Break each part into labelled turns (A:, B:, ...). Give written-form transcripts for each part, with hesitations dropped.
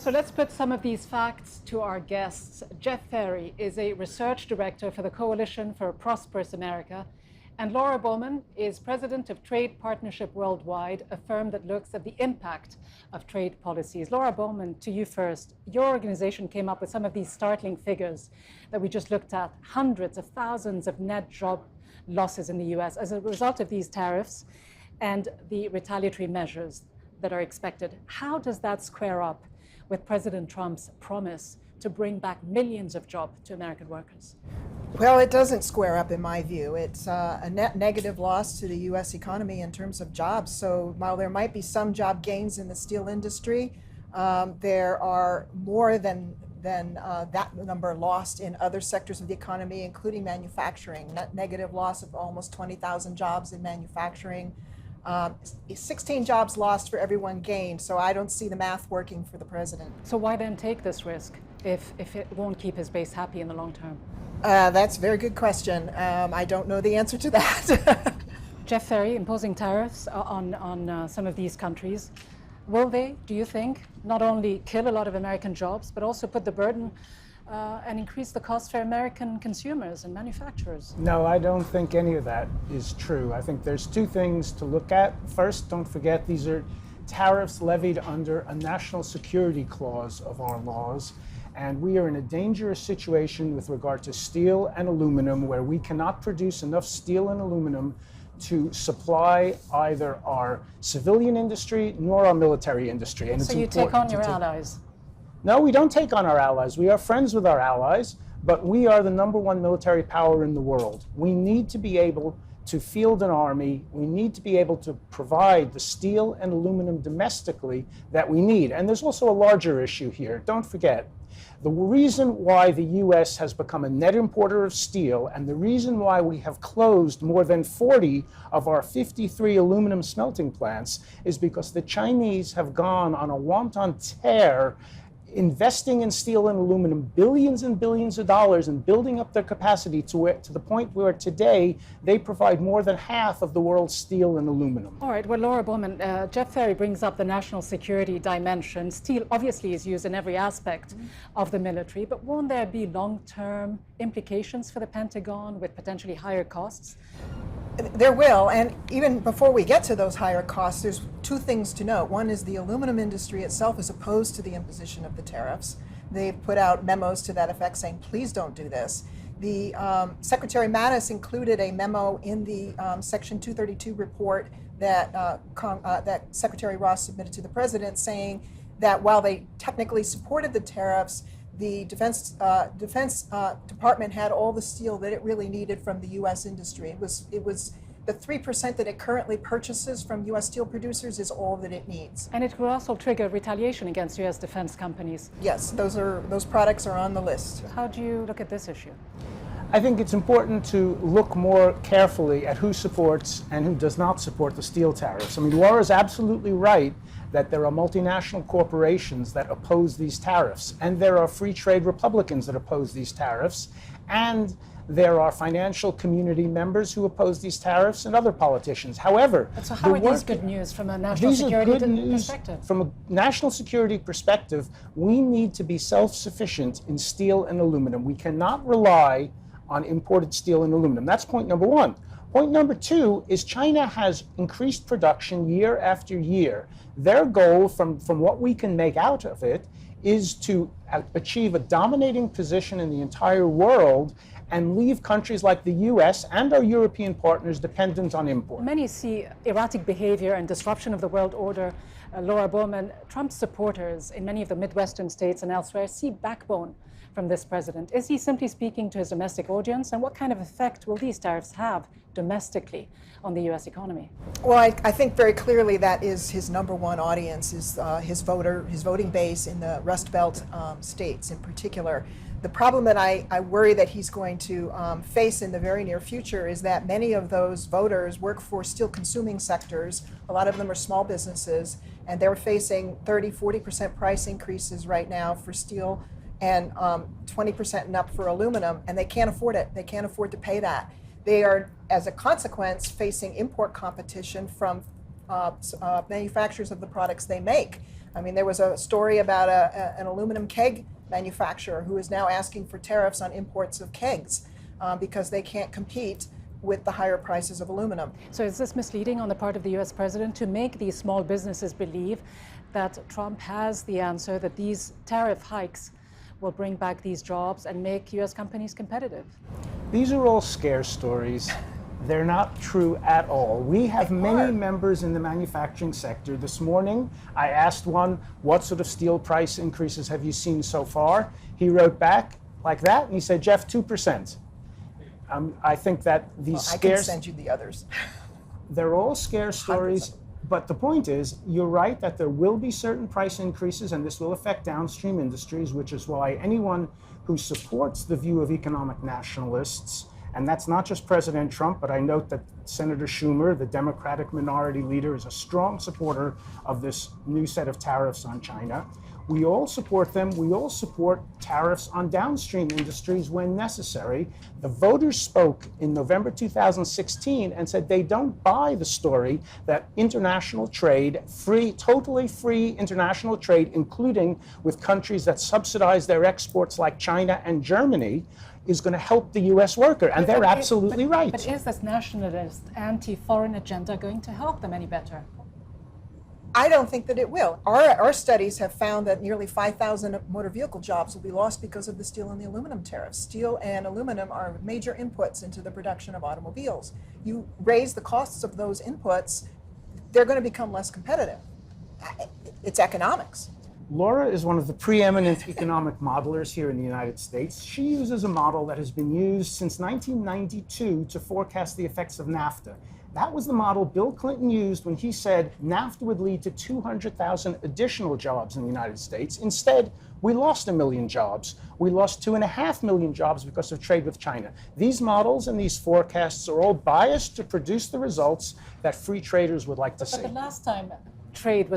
A: So let's put some of these facts to our guests. Jeff Ferry is a research director for the Coalition for a Prosperous America, and Laura Bowman is president of Trade Partnership Worldwide, a firm that looks at the impact of trade policies. Laura Bowman, to you first. Your organization came up with some of these startling figures that we just looked at, hundreds of thousands of net job losses in the US as a result of these tariffs and the retaliatory measures that are expected. How does that square up with President Trump's promise to bring back millions of jobs to American workers?
B: Well, it doesn't square up in my view. It's a net negative loss to the U.S. economy in terms of jobs. So while there might be some job gains in the steel industry, there are more than that number lost in other sectors of the economy, including manufacturing. Net negative loss of almost 20,000 jobs in manufacturing. 16 jobs lost for every one gained, so I don't see the math working for the president.
A: So why then take this risk if it won't keep his base happy in the long term?
B: That's a very good question. I don't know the answer to that.
A: Jeff Ferry, imposing tariffs on some of these countries, will they, do you think, not only kill a lot of American jobs, but also put the burden and increase the cost for American consumers and manufacturers?
C: No, I don't think any of that is true. I think there's two things to look at. First, don't forget these are tariffs levied under a national security clause of our laws. And we are in a dangerous situation with regard to steel and aluminum, where we cannot produce enough steel and aluminum to supply either our civilian industry nor our military industry. And
A: so you take on your allies?
C: No, we don't take on our allies. We are friends with our allies, but we are the #1 military power in the world. We need to be able to field an army. We need to be able to provide the steel and aluminum domestically that we need. And there's also a larger issue here. Don't forget, the reason why the U.S. has become a net importer of steel, and the reason why we have closed more than 40 of our 53 aluminum smelting plants, is because the Chinese have gone on a wanton tear, investing in steel and aluminum billions and billions of dollars and building up their capacity to the point where today they provide more than half of the world's steel and aluminum.
A: All right, well, Laura Bowman, Jeff Ferry brings up the national security dimension. Steel obviously is used in every aspect of the military, but won't there be long-term implications for the Pentagon with potentially higher costs?
B: There will, and even before we get to those higher costs, there's two things to note. One is the aluminum industry itself is opposed to the imposition of the tariffs. They've put out memos to that effect saying, please don't do this. The Secretary Mattis included a memo in the Section 232 report that, that Secretary Ross submitted to the president, saying that while they technically supported the tariffs, the Defense Department had all the steel that it really needed from the U.S. industry. It was the 3% that it currently purchases from U.S. steel producers is all that it needs.
A: And it could also trigger retaliation against U.S. defense companies.
B: Yes, those products are on the list.
A: How do you look at this issue?
C: I think it's important to look more carefully at who supports and who does not support the steel tariffs. I mean, Laura is absolutely right that there are multinational corporations that oppose these tariffs, and there are free trade Republicans that oppose these tariffs, and there are financial community members who oppose these tariffs, and other politicians. However,
A: so how are these good news from a national security perspective?
C: From a national security perspective, we need to be self-sufficient in steel and aluminum. We cannot rely on imported steel and aluminum. That's point number one. Point number two is China has increased production year after year. Their goal, from what we can make out of it, is to achieve a dominating position in the entire world and leave countries like the US and our European partners dependent on import.
A: Many see erratic behavior and disruption of the world order. Laura Bowman, Trump's supporters in many of the Midwestern states and elsewhere see backbone from this president. Is he simply speaking to his domestic audience? And what kind of effect will these tariffs have domestically on the U.S. economy?
B: Well, I think very clearly that is his #1 audience, is his voting base in the Rust Belt states in particular. The problem that I worry that he's going to face in the very near future is that many of those voters work for steel consuming sectors. A lot of them are small businesses, and they're facing 30-40% price increases right now for steel and 20% and up for aluminum, and they can't afford it. They can't afford to pay that. They are, as a consequence, facing import competition from manufacturers of the products they make. I mean, there was a story about an aluminum keg manufacturer who is now asking for tariffs on imports of kegs because they can't compete with the higher prices of aluminum.
A: So is this misleading on the part of the US president to make these small businesses believe that Trump has the answer, that these tariff hikes will bring back these jobs and make US companies competitive?
C: These are all scare stories. They're not true at all. We have many members in the manufacturing sector. This morning, I asked one, what sort of steel price increases have you seen so far? He wrote back like that, and he said, Jeff, 2%. I think that these
B: I can send you the others.
C: They're all scare stories, but the point is, you're right that there will be certain price increases, and this will affect downstream industries, which is why anyone who supports the view of economic nationalists, and that's not just President Trump, but I note that Senator Schumer, the Democratic minority leader, is a strong supporter of this new set of tariffs on China. We all support them. We all support tariffs on downstream industries when necessary. The voters spoke in November 2016 and said they don't buy the story that international trade, totally free international trade, including with countries that subsidize their exports like China and Germany, is going to help the U.S. worker. And they're absolutely right.
A: But is this nationalist, anti-foreign agenda going to help them any better?
B: I don't think that it will. Our studies have found that nearly 5,000 motor vehicle jobs will be lost because of the steel and the aluminum tariffs. Steel and aluminum are major inputs into the production of automobiles. You raise the costs of those inputs, they're going to become less competitive. It's economics.
C: Laura is one of the preeminent economic modelers here in the United States. She uses a model that has been used since 1992 to forecast the effects of NAFTA. That was the model Bill Clinton used when he said NAFTA would lead to 200,000 additional jobs in the United States. Instead, we lost 1 million jobs. We lost 2.5 million jobs because of trade with China. These models and these forecasts are all biased to produce the results that free traders would like to see.
A: But the last time trade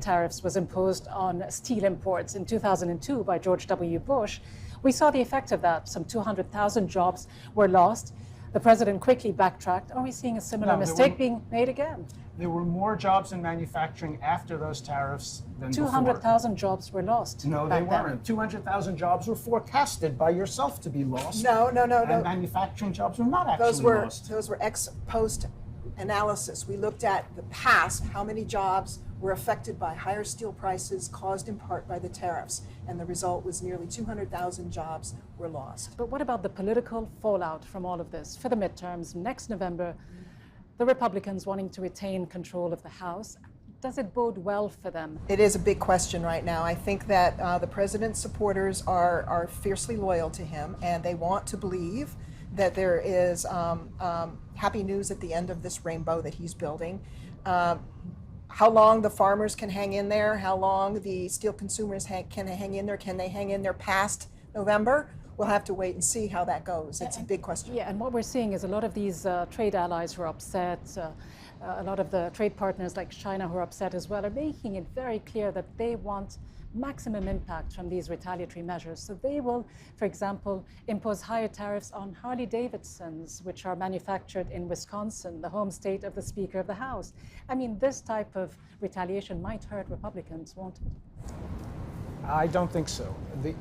A: tariffs was imposed on steel imports in 2002 by George W. Bush, we saw the effect of that. Some 200,000 jobs were lost. The president quickly backtracked. Are we seeing a similar mistake being made again?
C: There were more jobs in manufacturing after those tariffs than
A: 200,000 jobs were lost.
C: No, they weren't. 200,000 jobs were forecasted by yourself to be lost.
B: No.
C: And manufacturing jobs were not actually lost.
B: Those were ex post analysis. We looked at the past, how many jobs were affected by higher steel prices caused in part by the tariffs, and the result was nearly 200,000 jobs were lost.
A: But what about the political fallout from all of this? For the midterms next November, the Republicans wanting to retain control of the House, does it bode well for them?
B: It is a big question right now. I think that the president's supporters are fiercely loyal to him, and they want to believe that there is happy news at the end of this rainbow that he's building. How long the farmers can hang in there, how long the steel consumers can hang in there, can they hang in there past November? We'll have to wait and see how that goes. It's a big question.
A: Yeah, and what we're seeing is a lot of these trade allies who are upset, a lot of the trade partners like China who are upset as well, are making it very clear that they want maximum impact from these retaliatory measures. So they will, for example, impose higher tariffs on Harley-Davidsons, which are manufactured in Wisconsin, the home state of the Speaker of the House. I mean, this type of retaliation might hurt Republicans, won't it?
C: I don't think so.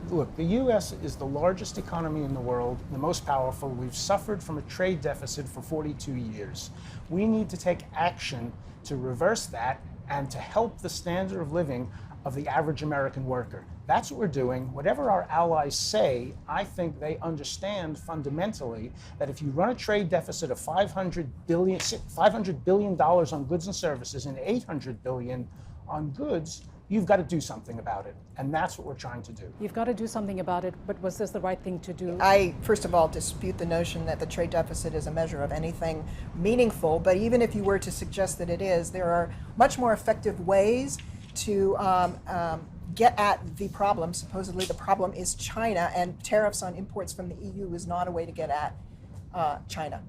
C: Look, the U.S. is the largest economy in the world, the most powerful. We've suffered from a trade deficit for 42 years. We need to take action to reverse that and to help the standard of living of the average American worker. That's what we're doing. Whatever our allies say, I think they understand fundamentally that if you run a trade deficit of $500 billion on goods and services and $800 billion on goods, you've got to do something about it. And that's what we're trying to do.
A: You've got to do something about it, but was this the right thing to do?
B: I, first of all, dispute the notion that the trade deficit is a measure of anything meaningful, but even if you were to suggest that it is, there are much more effective ways to get at the problem. Supposedly the problem is China, and tariffs on imports from the EU is not a way to get at China.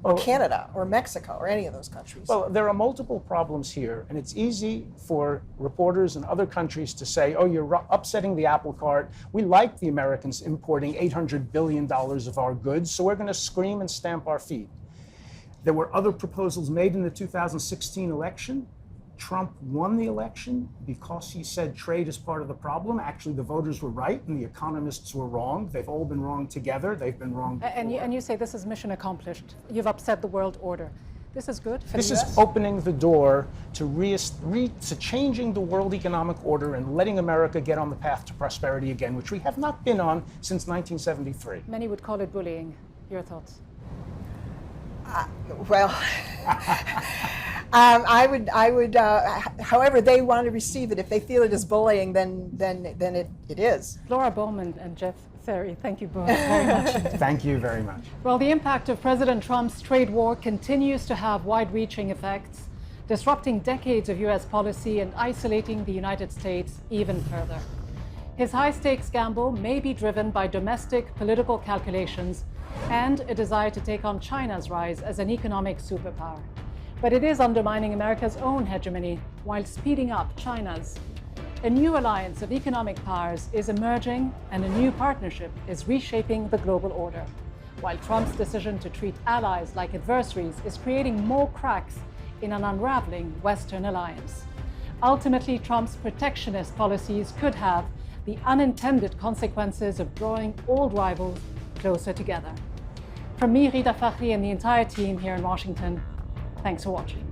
B: Or Canada, or Mexico, or any of those countries.
C: Well, there are multiple problems here, and it's easy for reporters in other countries to say, oh, you're upsetting the apple cart. We like the Americans importing $800 billion of our goods, so we're going to scream and stamp our feet. There were other proposals made in the 2016 election. Trump won the election because he said trade is part of the problem. Actually, the voters were right and the economists were wrong. They've all been wrong together. They've been wrong before.
A: And you say this is mission accomplished. You've upset the world order. This is good for
C: This
A: the
C: is
A: US?
C: opening the door to changing the world economic order and letting America get on the path to prosperity again, which we have not been on since 1973.
A: Many would call it bullying. Your thoughts?
B: Well, I would. However they want to receive it. If they feel it is bullying, then it is.
A: Laura Bowman and Jeff Ferry, thank you both very much.
C: Thank you very much.
A: Well, the impact of President Trump's trade war continues to have wide-reaching effects, disrupting decades of US policy and isolating the United States even further. His high-stakes gamble may be driven by domestic political calculations and a desire to take on China's rise as an economic superpower. But it is undermining America's own hegemony while speeding up China's. A new alliance of economic powers is emerging, and a new partnership is reshaping the global order, while Trump's decision to treat allies like adversaries is creating more cracks in an unraveling Western alliance. Ultimately, Trump's protectionist policies could have the unintended consequences of drawing old rivals closer together. From me, Rita Fakhri, and the entire team here in Washington, thanks for watching.